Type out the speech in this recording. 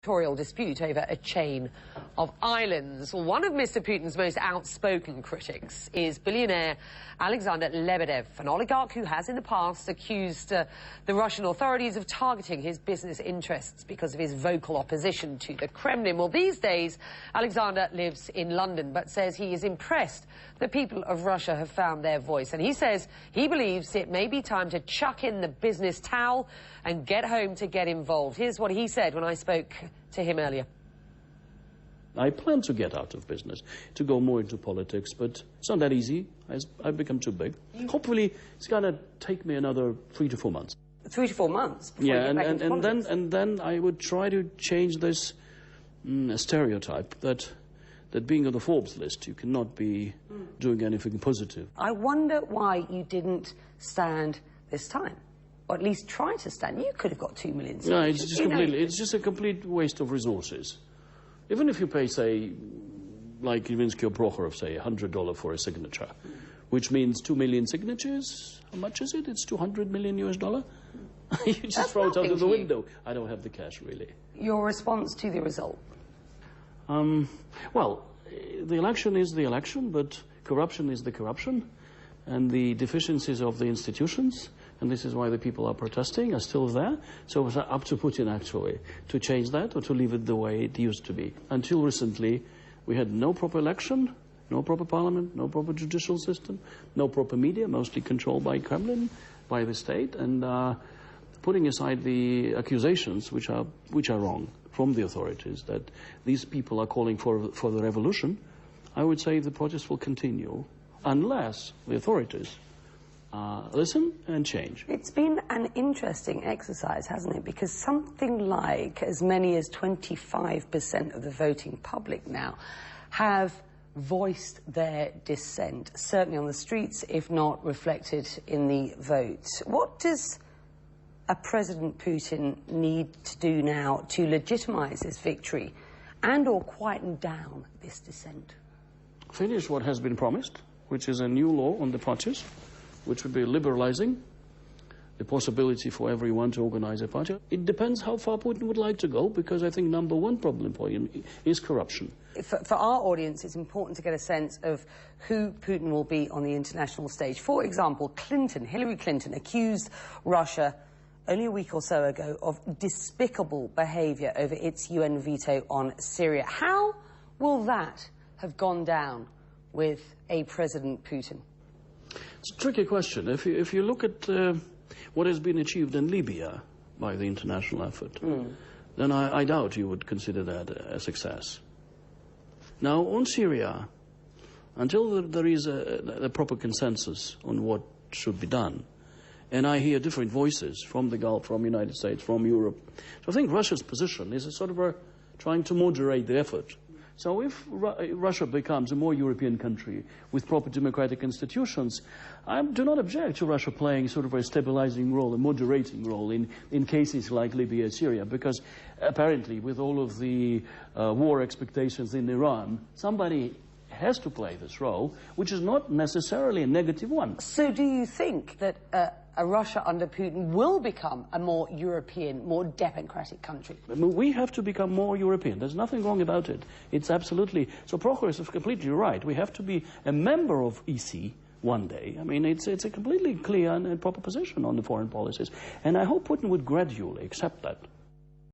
territorial dispute over a chain of islands. One of Mr. Putin's most outspoken critics is billionaire Alexander Lebedev, an oligarch who has in the past accused the Russian authorities of targeting his business interests because of his vocal opposition to the Kremlin. Well, these days, Alexander lives in London, but says he is impressed the people of Russia have found their voice. And he says he believes it may be time to chuck in the business towel and get home to get involved. Here's what he said when I spoke to him earlier. I plan to get out of business, to go more into politics, but it's not that easy. I've become too big. Hopefully, it's going to take me another 3 to 4 months. 3 to 4 months? Yeah, and then I would try to change this stereotype that being on the Forbes list, you cannot be doing anything positive. I wonder why you didn't stand this time, or at least try to stand. You could have got 2 million signatures. No, it's just a complete waste of resources. Even if you pay, say, like Levinsky or Prokhorov, say, $100 for a signature, which means 2 million signatures, how much is it? It's $200 million US. You just throw it out of the window. I don't have the cash, really. Your response to the result? Well, the election is the election, but corruption is the corruption, and the deficiencies of the institutions, and this is why the people are protesting, are still there. So it's up to Putin, actually, to change that or to leave it the way it used to be. Until recently, we had no proper election, no proper parliament, no proper judicial system, no proper media, mostly controlled by Kremlin, by the state, and putting aside the accusations, which are wrong, from the authorities, that these people are calling for the revolution, I would say the protest will continue unless the authorities listen and change. It's been an interesting exercise, hasn't it? Because something like as many as 25% of the voting public now have voiced their dissent, certainly on the streets, if not reflected in the votes. What does a President Putin need to do now to legitimize this victory and or quieten down this dissent? Finish what has been promised, which is a new law on the parties, which would be liberalizing the possibility for everyone to organize a party. It depends how far Putin would like to go, because I think number one problem for him is corruption. For our audience, it's important to get a sense of who Putin will be on the international stage. For example, Hillary Clinton, accused Russia only a week or so ago of despicable behavior over its UN veto on Syria. How will that have gone down with a President Putin? It's a tricky question. If you look at what has been achieved in Libya by the international effort, then I doubt you would consider that a success. Now, on Syria, until there is a proper consensus on what should be done, and I hear different voices from the Gulf, from the United States, from Europe, so I think Russia's position is a sort of trying to moderate the effort. So if Russia becomes a more European country with proper democratic institutions, I do not object to Russia playing sort of a stabilizing role, a moderating role in cases like Libya and Syria, because apparently with all of the war expectations in Iran, somebody has to play this role, which is not necessarily a negative one. So do you think that a Russia under Putin will become a more European, more democratic country? I mean, we have to become more European. There's nothing wrong about it. It's absolutely... So Prokhorov is completely right. We have to be a member of EC one day. I mean, it's a completely clear and proper position on the foreign policies. And I hope Putin would gradually accept that.